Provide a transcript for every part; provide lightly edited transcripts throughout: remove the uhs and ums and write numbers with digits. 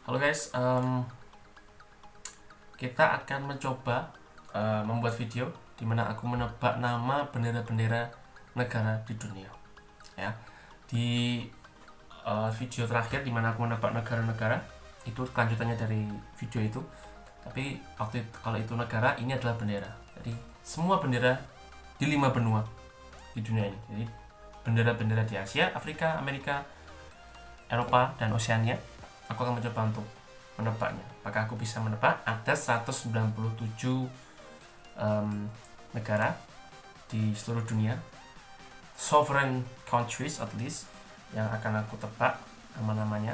Halo guys, kita akan mencoba membuat video di mana aku menebak nama bendera-bendera negara di dunia. Ya, di video terakhir di mana aku menebak negara-negara itu kelanjutannya dari video itu. Tapi kalau itu negara, ini adalah bendera. Jadi semua bendera di 5 benua di dunia ini. Jadi bendera-bendera di Asia, Afrika, Amerika, Eropa, dan Oseania. Aku akan mencoba untuk menebaknya. Apakah aku bisa menebak? Ada 197 negara di seluruh dunia, sovereign countries at least, yang akan aku tebak nama-namanya.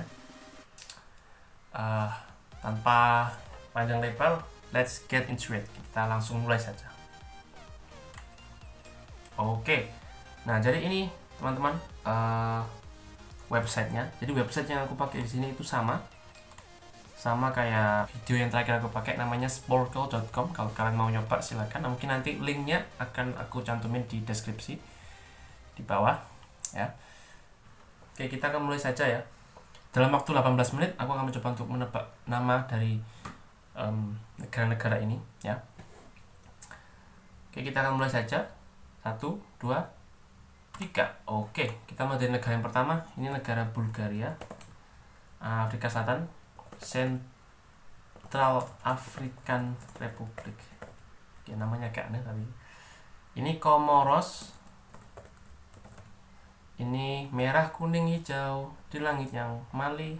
Tanpa panjang lebar, let's get into it. Kita langsung mulai saja. Oke. Nah, jadi ini teman-teman websitenya. Jadi website yang aku pakai di sini itu sama kayak video yang terakhir aku pakai, namanya sporkle.com. Kalau kalian mau nyoba silakan. Nah, mungkin nanti linknya akan aku cantumin di deskripsi di bawah ya. Oke, kita akan mulai saja ya. Dalam waktu 18 menit aku akan mencoba untuk menebak nama dari negara-negara ini ya. Oke, kita akan mulai saja. 1, 2, 3. Oke, kita mulai dari negara yang pertama. Ini negara Bulgaria, Afrika Selatan, Central African Republic. Oke, namanya agak aneh tapi. Ini Comoros. Ini merah, kuning, hijau di langit yang Mali.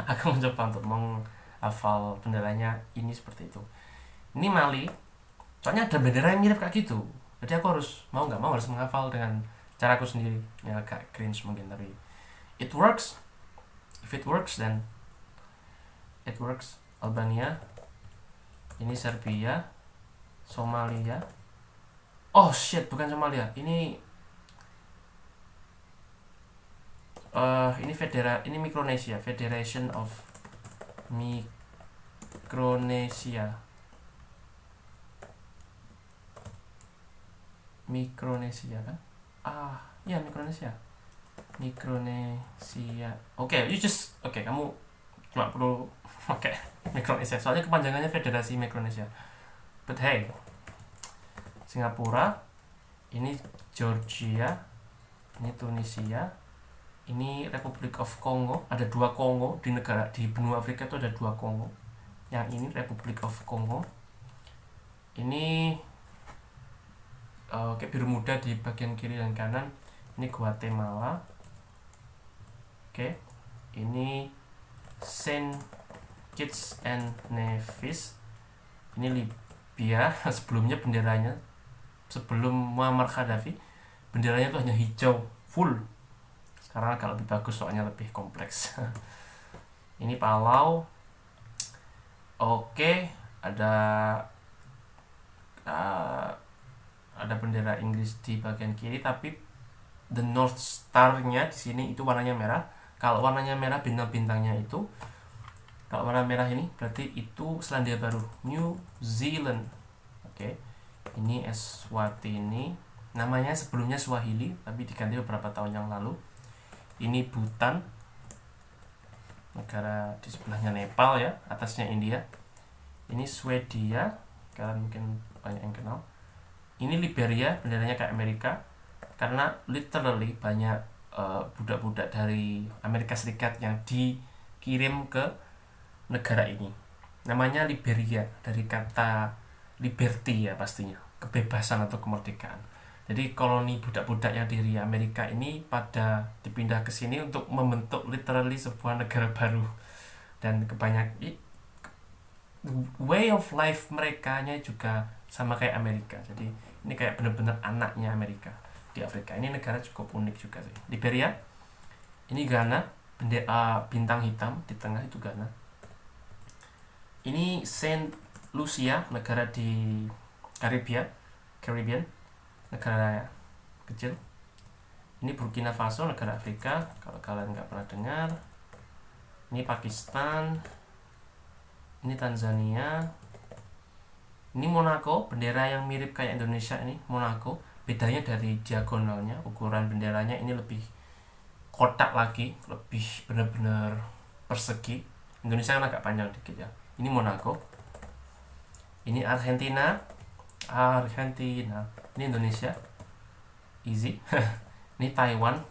Aku mencoba untuk menghafal benderanya ini seperti itu. Ini Mali. Soalnya ada bendera yang mirip kayak gitu. Jadi aku harus harus menghafal dengan caraku sendiri. Ya agak cringe mungkin tapi it works. If it works then it works. Albania. Ini Serbia, Somalia. Oh shit, bukan Somalia. Ini ini Micronesia, Federation of Micronesia. Micronesia kan? Ya Micronesia. Oke, kamu cuma perlu pakai Micronesia. Soalnya kepanjangannya Federasi Micronesia. But hey, Singapura, ini Georgia, ini Tunisia, ini Republic of Congo. Ada 2 Kongo di benua Afrika itu ada 2 Kongo. Yang ini Republic of Congo. Ini kayak biru muda di bagian kiri dan kanan. Ini Guatemala. Oke. Ini Saint Kitts and Nevis. Ini Libya. Sebelumnya benderanya, sebelum Muammar Gaddafi, benderanya itu hanya hijau full. Sekarang agak lebih bagus soalnya lebih kompleks. Ini Palau. Oke, ada bendera Inggris di bagian kiri, tapi the North Star-nya di sini itu warnanya merah. Kalau warnanya merah, bintang-bintangnya itu, kalau warna merah ini berarti itu Selandia Baru, New Zealand. Oke. Ini Eswatini. Namanya sebelumnya Swahili tapi diganti beberapa tahun yang lalu. Ini Bhutan, negara di sebelahnya Nepal ya, atasnya India. Ini Swedia, kalian mungkin banyak yang kenal. Ini Liberia, benderanya kayak Amerika, karena literally banyak budak-budak dari Amerika Serikat yang dikirim ke negara ini. Namanya Liberia, dari kata liberty ya pastinya, kebebasan atau kemerdekaan. Jadi koloni budak-budak yang dari Amerika ini pada dipindah ke sini untuk membentuk literally sebuah negara baru. Dan kebanyakan way of life merekanya juga sama kayak Amerika. Jadi ini kayak benar-benar anaknya Amerika di Afrika. Ini negara cukup unik juga sih. Liberia. Ini Ghana, bintang hitam di tengah itu Ghana. Ini Saint Lucia, negara di Caribbean, negara kecil. Ini Burkina Faso, negara Afrika, kalau kalian nggak pernah dengar. Ini Pakistan. Ini Tanzania. Ini Monaco, bendera yang mirip kayak Indonesia ini, Monaco. Bedanya dari diagonalnya, ukuran benderanya ini lebih kotak lagi, lebih benar-benar persegi, Indonesia kan agak panjang dikit ya. Ini Monaco, ini Argentina, ini Indonesia, easy. Ini Taiwan,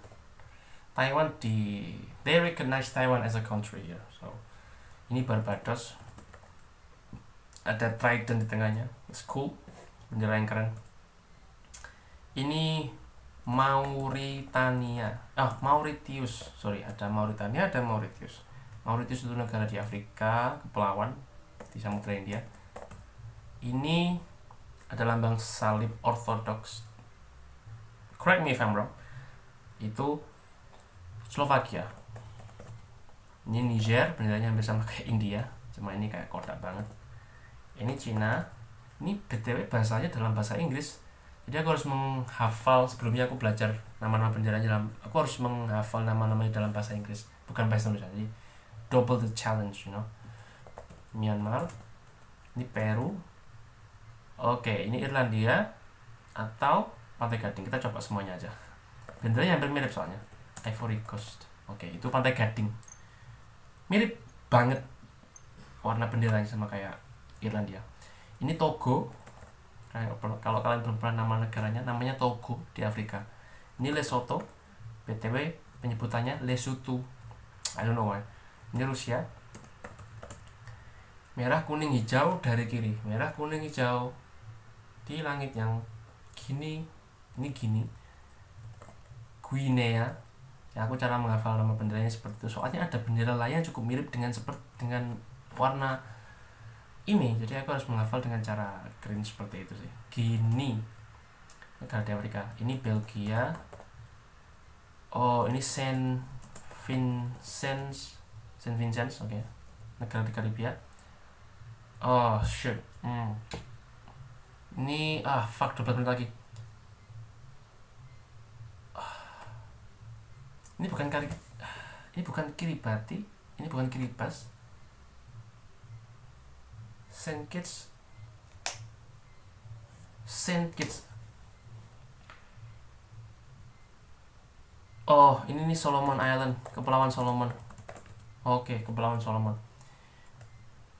they recognize Taiwan as a country ya. So ini Barbados, ada trident di tengahnya, it's cool, bendera yang keren. Ini Mauritania, Mauritius, ada Mauritania, ada Mauritius. Mauritius itu negara di Afrika, kepulauan di Samudra India. Ini ada lambang salib ortodoks, correct me if I'm wrong, itu Slovakia. Ini Niger, benderanya hampir sama kayak India, cuma ini kayak kotak banget. Ini Cina, ini BTW bahasanya dalam bahasa Inggris, jadi aku harus menghafal. Sebelumnya aku belajar nama-nama benderanya aku harus menghafal nama-namanya dalam bahasa Inggris, bukan bahasa Indonesia. Jadi double the challenge, Myanmar, ini Peru, oke, ini Irlandia atau Pantai Gading. Kita coba semuanya aja. Benderanya hampir mirip soalnya. Ivory Coast, oke, itu Pantai Gading, mirip banget warna benderanya sama kayak Irlandia. Ini Togo, kalau kalian belum pernah nama negaranya, namanya Togo di Afrika. Ini Lesotho, BTW penyebutannya Lesotho, I don't know why. Ini Rusia, merah kuning hijau dari kiri, merah kuning hijau di langit yang gini, ini gini. Guinea, ya aku cara menghafal nama benderanya seperti itu, soalnya ada bendera lain yang cukup mirip dengan warna ini, jadi aku harus menghafal dengan cara green seperti itu sih. Gini, negara di Afrika. Ini Belgia, ini Saint Vincent, oke, negara di Karibia. Shit, ini 12 menit lagi. Ini bukan Kiribati, ini bukan Kiribati. Saint Kitts. Ini nih Solomon Island, Kepulauan Solomon. Oke, Kepulauan Solomon.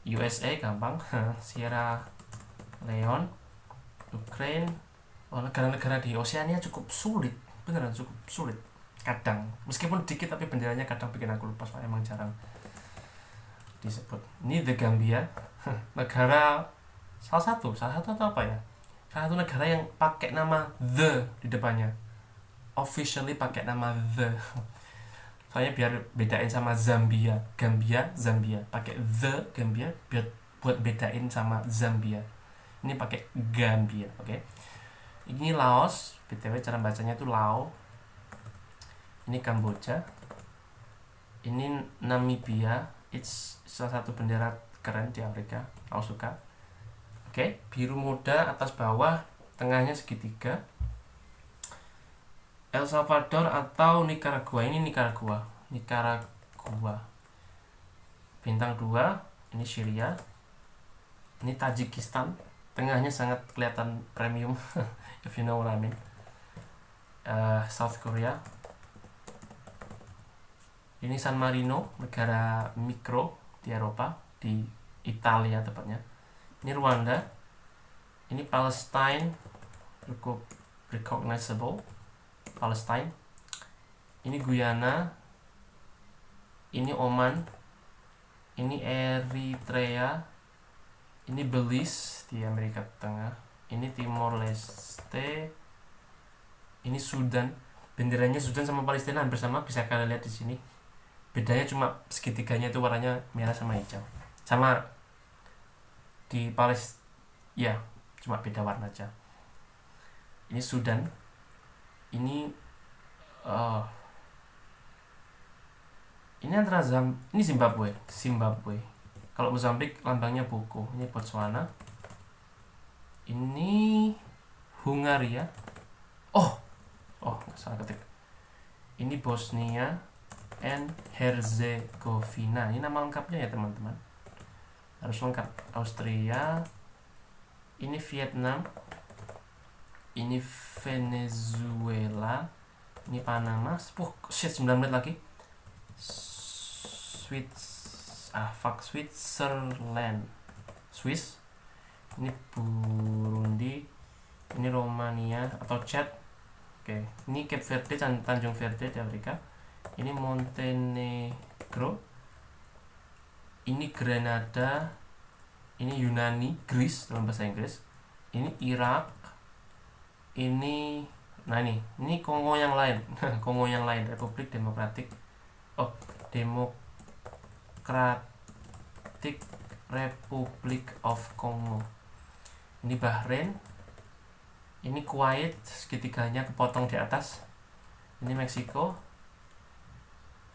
USA gampang. Sierra Leone, Ukraine. Negara-negara di Oseania cukup sulit, beneran cukup sulit. Kadang, meskipun dikit tapi benderanya kadang bikin aku lupa, soalnya emang jarang disebut. Ini The Gambia, negara salah satu atau apa ya? Salah satu negara yang pakai nama the di depannya. Officially pakai nama the. Soalnya biar bedain sama Zambia, Zambia, pakai the Gambia buat bedain sama Zambia. Ini pakai Gambia, oke. Ini Laos, BTW cara bacanya itu Lao. Ini Kamboja. Ini Namibia, it's salah satu bendera keren di Afrika, aku suka. Oke, biru muda atas bawah, tengahnya segitiga. El Salvador atau Nicaragua, ini Nicaragua. Bintang 2, ini Syria. Ini Tajikistan, tengahnya sangat kelihatan premium, if you know what I mean. South Korea. Ini San Marino, negara mikro di Eropa, di Italia tepatnya. Ini Rwanda. Ini Palestine, cukup recognizable, Palestine. Ini Guyana. Ini Oman. Ini Eritrea. Ini Belize di Amerika Tengah. Ini Timor Leste. Ini Sudan. Benderanya Sudan sama Palestina hampir sama, bisa kalian lihat di sini. Bedanya cuma segitiganya itu warnanya merah sama hijau. Sama di Palestina, ya, cuma beda warna aja. Ini Sudan. Ini ini antara ini Zimbabwe. Kalau Mozambik lambangnya buku. Ini Botswana. Ini Hungaria. Salah ketik. Ini Bosnia and Herzegovina. Ini nama lengkapnya ya teman-teman, harus lengkap. Austria. Ini Vietnam. Ini Venezuela. Ini Panama. 9 menit lagi. Switzerland, Swiss. Ini Burundi, ini Romania atau Chad. Oke, ini Cape Verde, Tanjung Verde di Afrika. Ini Montenegro, ini Grenada, ini Yunani, Greece dalam bahasa Inggris. Ini Irak, ini Kongo yang lain. Kongo yang lain, Republik Demokratik Democratic Republic of Congo. Ini Bahrain, ini Kuwait, segitiganya kepotong di atas. Ini Meksiko,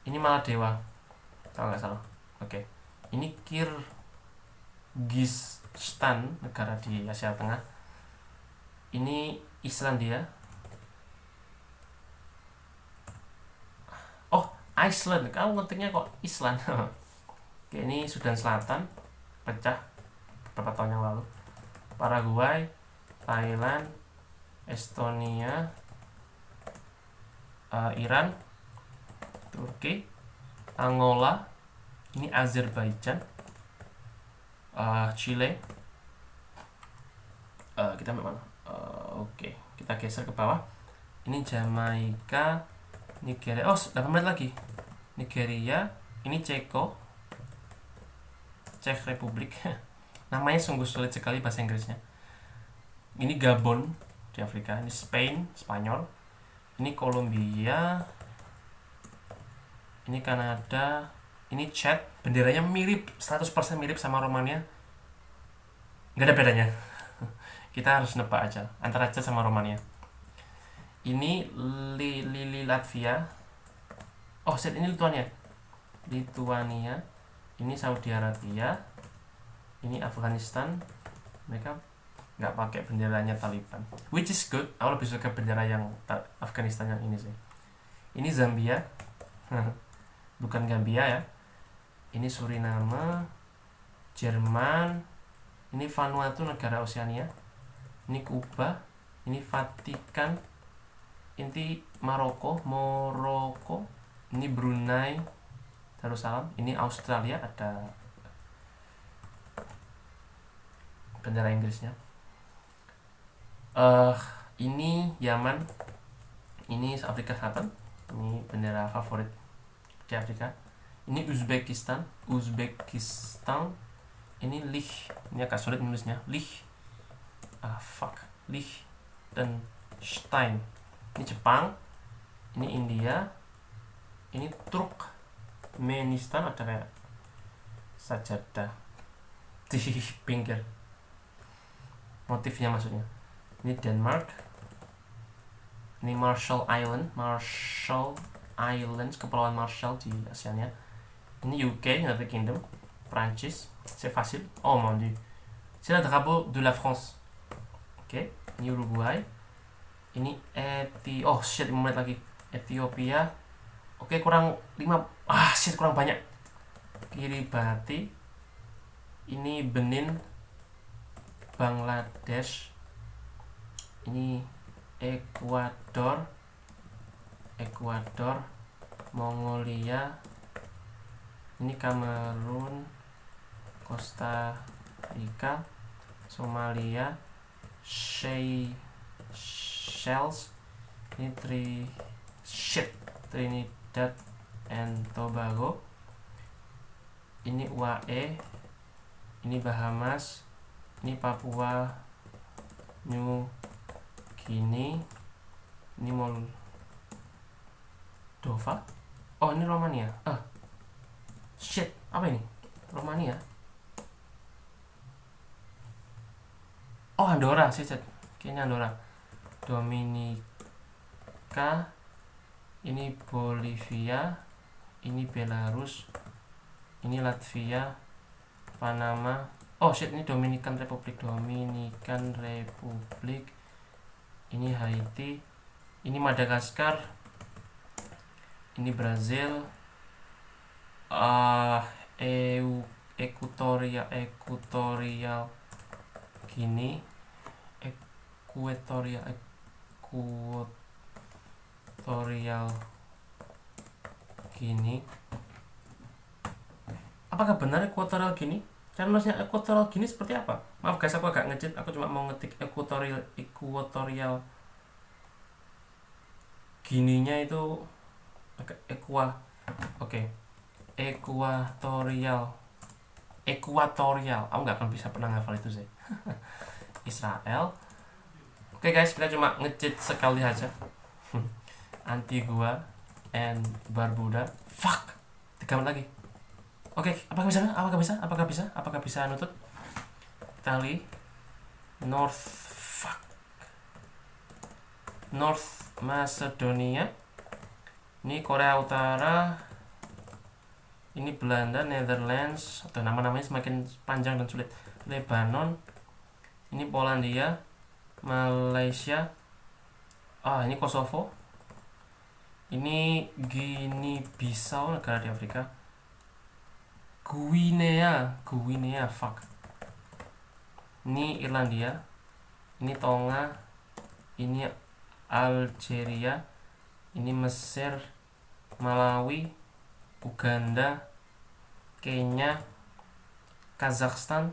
ini Maladewa kalau nggak salah. Oke. Ini Kirgistan, negara di Asia Tengah. Ini Islandia. Oh, Iceland. Kamu ngetiknya kok Island? Oke, ini Sudan Selatan, pecah beberapa tahun yang lalu. Paraguay, Thailand, Estonia, Iran, Turki, Angola, ini Azerbaijan, Chile. Kita mana? Oke, kita geser ke bawah. Ini Jamaika, Nigeria. 8 menit lagi. Nigeria, ini Czech Republik. Namanya sungguh sulit sekali bahasa Inggrisnya. Ini Gabon di Afrika. Ini Spain, Spanyol. Ini Kolombia. Ini Kanada. Ini Chad. Benderanya mirip, 100% mirip sama Romania. Nggak ada bedanya. Kita harus nebak aja antara Chad sama Romania. Ini Latvia. Ini Lituania. Ini Saudi Arabia. Ini Afghanistan. Mereka nggak pakai benderanya Taliban, which is good. Aku lebih suka bendera yang Afghanistan yang ini sih. Ini Zambia. Bukan Gambia ya. Ini Suriname, Jerman. Ini Vanuatu, negara Oseania. Ini Kuba. Ini Vatikan. Ini Maroko. Ini Brunei Darussalam. Ini Australia, ada bendera Inggrisnya. Ini Yaman. Ini Afrika Selatan. Ini bendera favorit di Afrika. Ini Uzbekistan. Ini ini agak sulit nulisnya. Liechtenstein. Ini Jepang. Ini India. Ini Turkmenistan, ada kayak sajadah di pinggir, motifnya maksudnya. Ini Denmark. Ini Marshall Islands, Kepulauan Marshall di Asia-nya. Ini UK, United Kingdom. Prancis, c'est facile. Oh mon dieu, c'est le drapeau de la France. Oke. Ini Uruguay. Ini 5 menit lagi. Ethiopia. Oke, kurang 5. Kurang banyak. Kiribati. Ini Benin, Bangladesh. Ini Ekuador, Mongolia. Ini Kamerun, Costa Rica, Somalia, Seychelles. Ini Trinidad and Tobago. Ini UAE. Ini Bahamas. Ini Papua New Guinea. Ini Moldova. Ini Romania. Apa ini? Romania. Andorra, kayaknya Andorra. Dominika. Ini Bolivia. Ini Belarus. Ini Latvia, Panama. Ini Dominican Republic. Ini Haiti. Ini Madagaskar. Ini Brazil. Equatorial Guinea. Apakah benar Equatorial Guinea? Cara nulisnya Equatorial Guinea seperti apa? Maaf guys, aku agak ngecit, aku cuma mau ngetik Equatorial Guinea-nya itu agak oke. Equatorial, aku nggak akan bisa pernah ngafal itu sih. Israel. Oke guys, kita cuma ngecit sekali aja. Antigua and Barbuda. Fuck, 3 menit lagi. Oke, apakah bisa nutut? Itali, North Macedonia, ini Korea Utara, ini Belanda, Netherlands, atau nama-namanya semakin panjang dan sulit. Lebanon, ini Polandia, Malaysia, ini Kosovo, ini Guinea Bissau, negara di Afrika, Guinea, fuck. Ini Irlandia, ini Tonga, ini Algeria, ini Mesir, Malawi, Uganda, Kenya, Kazakhstan,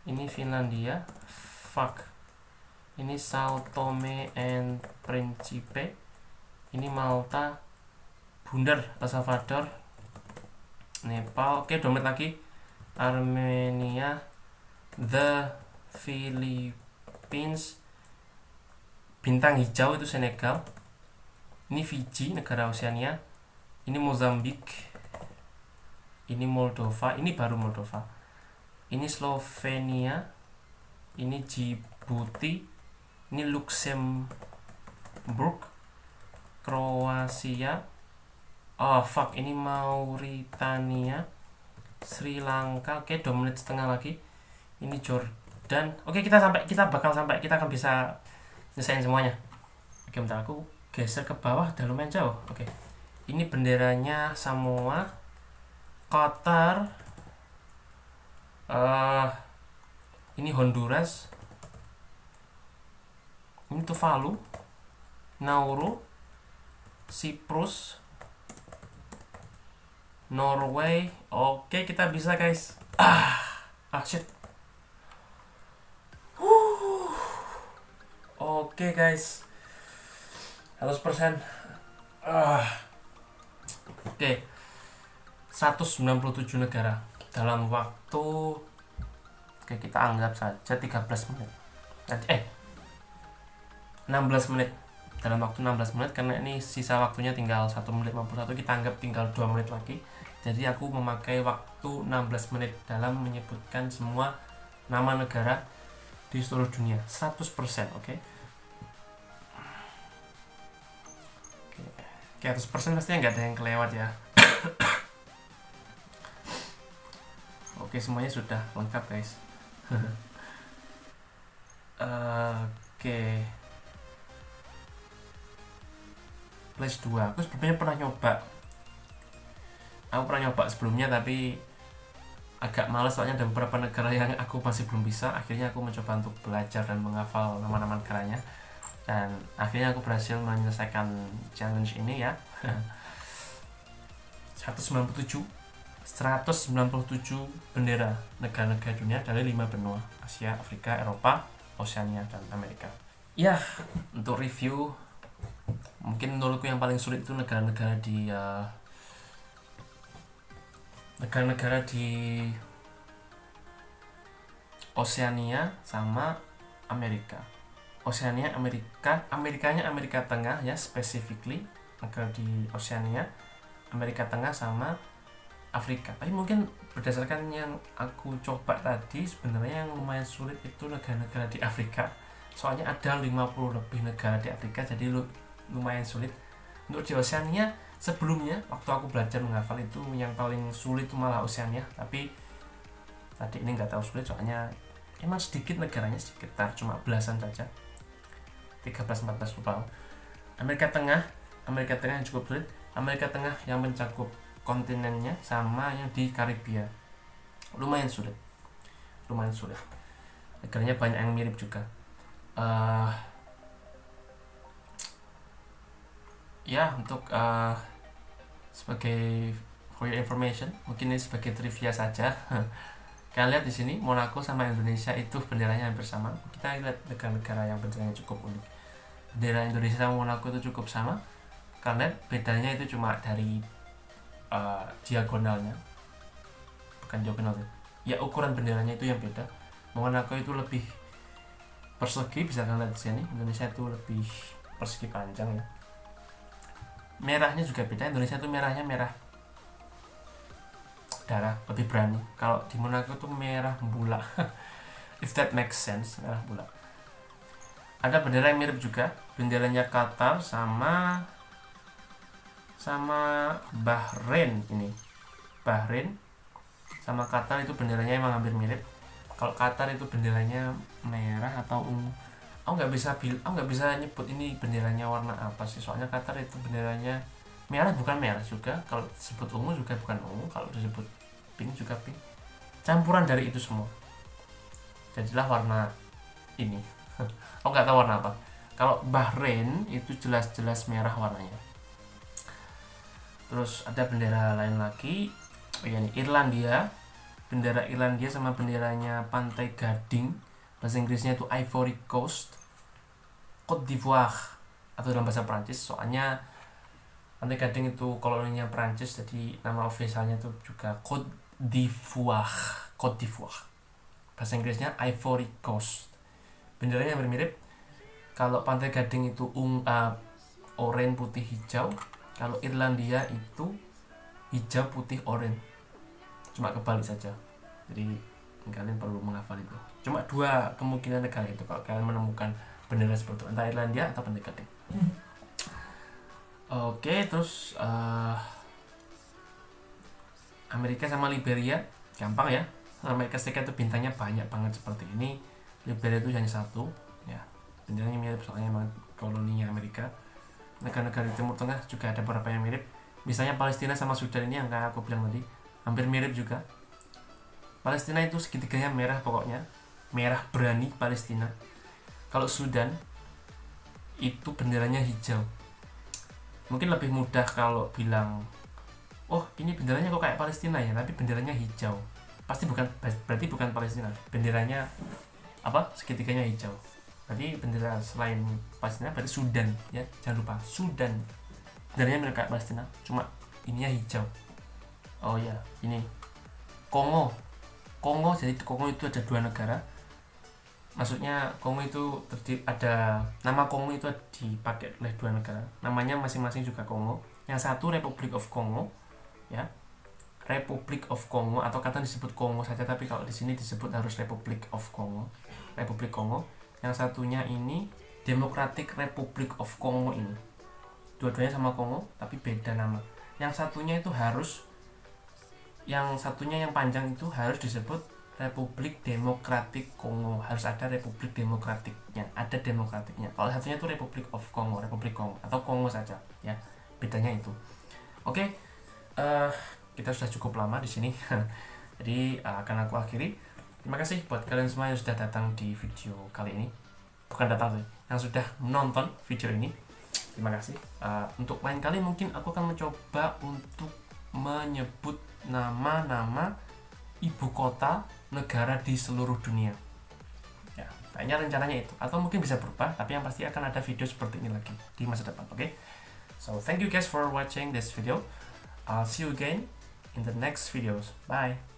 ini Finlandia, fuck. Ini Sao Tome and Principe, ini Malta, Bundar, El Salvador, Nepal, oke 2 menit lagi. Armenia, The Philippines, bintang hijau itu Senegal, ini Fiji, negara Oseania, ini Mozambik, ini Moldova, ini baru Moldova, ini Slovenia, ini Djibouti, ini Luxembourg, Kroasia, ini Mauritania, Sri Lanka, oke 2 menit setengah lagi. Ini Jordan. Oke, kita akan bisa nyelesain semuanya. Oke, bentar aku geser ke bawah, udah lumayan jauh. Oke. Ini benderanya Samoa, Qatar, ini Honduras, ini Tuvalu, Nauru, Cyprus, Norway. Oke, kita bisa guys. Shit. Oke guys, 100%. Oke, 197 negara dalam waktu, oke kita anggap saja 13 menit. 16 menit. Dalam waktu 16 menit, karena ini sisa waktunya tinggal 1 menit 51, kita anggap tinggal 2 menit lagi. Jadi aku memakai waktu 16 menit dalam menyebutkan semua nama negara di seluruh dunia 100%, oke? Oke, 100% pastinya nggak ada yang kelewat ya. Oke, semuanya sudah lengkap guys. Oke. Place 2, aku sebelumnya pernah nyoba. Aku pernah nyoba sebelumnya tapi agak males soalnya ada beberapa negara yang aku masih belum bisa. Akhirnya aku mencoba untuk belajar dan menghafal nama-nama negaranya. Dan akhirnya aku berhasil menyelesaikan challenge ini ya. 197 bendera negara-negara dunia dari 5 benua, Asia, Afrika, Eropa, Oseania, dan Amerika. Ya, untuk review, mungkin menurutku yang paling sulit itu negara-negara di Oseania sama Amerika. Oseania, Amerikanya Amerika Tengah ya, specifically negara di Oseania, Amerika Tengah sama Afrika. Tapi mungkin berdasarkan yang aku coba tadi, sebenarnya yang lumayan sulit itu negara-negara di Afrika. Soalnya ada 50 lebih negara di Afrika, jadi lumayan sulit. Untuk di Oseania, sebelumnya waktu aku belajar menghafal itu yang paling sulit itu malah Oseania. Tapi tadi ini nggak tahu sulit soalnya emang sedikit negaranya, sekitar cuma belasan saja, 13-14 lupa. Amerika Tengah yang cukup sulit. Amerika Tengah yang mencakup kontinennya sama yang di Karibia, lumayan sulit. Negaranya banyak yang mirip juga. Ya, untuk sebagai for your information, mungkin ini sebagai trivia saja. Kalian lihat di sini Monaco sama Indonesia itu benderanya hampir sama. Kita lihat negara-negara yang benderanya cukup unik. Bendera Indonesia sama Monaco itu cukup sama. Kalian lihat bedanya itu cuma dari diagonalnya, bukan diagonalnya. Ya ukuran benderanya itu yang beda. Monaco itu lebih persegi, bisa kalian lihat di sini. Indonesia itu lebih persegi panjang ya. Merahnya juga beda. Indonesia itu merahnya merah darah, lebih berani. Kalau di Monaco itu merah bula. If that makes sense, merah bula. Ada bendera yang mirip juga, benderanya Qatar sama Bahrain ini. Bahrain sama Qatar itu benderanya emang hampir mirip. Kalau Qatar itu benderanya merah atau ungu. Aku nggak bisa nyebut ini benderanya warna apa sih, soalnya Qatar itu benderanya merah bukan merah juga, kalau disebut ungu juga bukan ungu, kalau disebut pink juga pink, campuran dari itu semua jadilah warna ini. Aku nggak tahu warna apa. Kalau Bahrain itu jelas-jelas merah warnanya. Terus ada bendera lain lagi, ini Irlandia. Bendera Irlandia sama benderanya Pantai Gading, bahasa Inggrisnya itu Ivory Coast, Côte d'Ivoire atau dalam bahasa Prancis, soalnya Pantai Gading itu koloninya Prancis, jadi nama officialnya itu juga Côte d'Ivoire. Bahasa Inggrisnya Ivory Coast. Benderanya mirip. Kalau Pantai Gading itu oranye putih hijau, kalau Irlandia itu hijau putih oranye. Cuma kebalik saja. Jadi kalian perlu menghafal itu. Cuma dua kemungkinan negara itu kalau kalian menemukan bendera seperti itu, entah Irlandia atau Pantai Gading. Oke, terus Amerika sama Liberia gampang ya. Amerika Serikat itu bintangnya banyak banget seperti ini. Liberia itu hanya satu ya. Benderanya mirip soalnya emang koloninya Amerika. Negara-negara di Timur Tengah juga ada beberapa yang mirip. Misalnya Palestina sama Sudan ini yang kayak aku bilang tadi, hampir mirip juga. Palestina itu segitiganya merah pokoknya, merah berani Palestina. Kalau Sudan itu benderanya hijau. Mungkin lebih mudah kalau bilang, oh ini benderanya kok kayak Palestina ya, tapi benderanya hijau. Pasti berarti bukan Palestina. Benderanya apa? Segitiganya hijau. Berarti bendera selain Palestina berarti Sudan ya, jangan lupa Sudan. Benderanya mirip kayak Palestina, cuma ininya hijau. Oh ya, ini Kongo. Jadi Kongo itu ada dua negara. Maksudnya Kongo itu ada nama Kongo itu dipakai oleh dua negara. Namanya masing-masing juga Kongo. Yang satu Republic of Congo, ya. Republic of Congo atau kadang disebut Kongo saja, tapi kalau di sini disebut harus Republic of Congo. Republik Kongo. Yang satunya ini Democratic Republic of Congo ini. Dua-duanya sama Kongo tapi beda nama. Yang satunya yang panjang itu harus disebut Republik Demokratik Kongo, harus ada Republik Demokratiknya, ada demokratiknya. Kalau satunya itu Republik Kongo atau Kongo saja, ya. Bedanya itu. Oke, kita sudah cukup lama di sini, jadi akan aku akhiri. Terima kasih buat kalian semua yang sudah datang di video kali ini. Bukan datang sih, yang sudah menonton video ini. Terima kasih. Untuk lain kali mungkin aku akan mencoba untuk menyebut nama-nama ibu kota negara di seluruh dunia. Ya, kayaknya rencananya itu. Atau mungkin bisa berubah, tapi yang pasti akan ada video seperti ini lagi di masa depan. Oke? So, thank you guys for watching this video. I'll see you again in the next videos. Bye.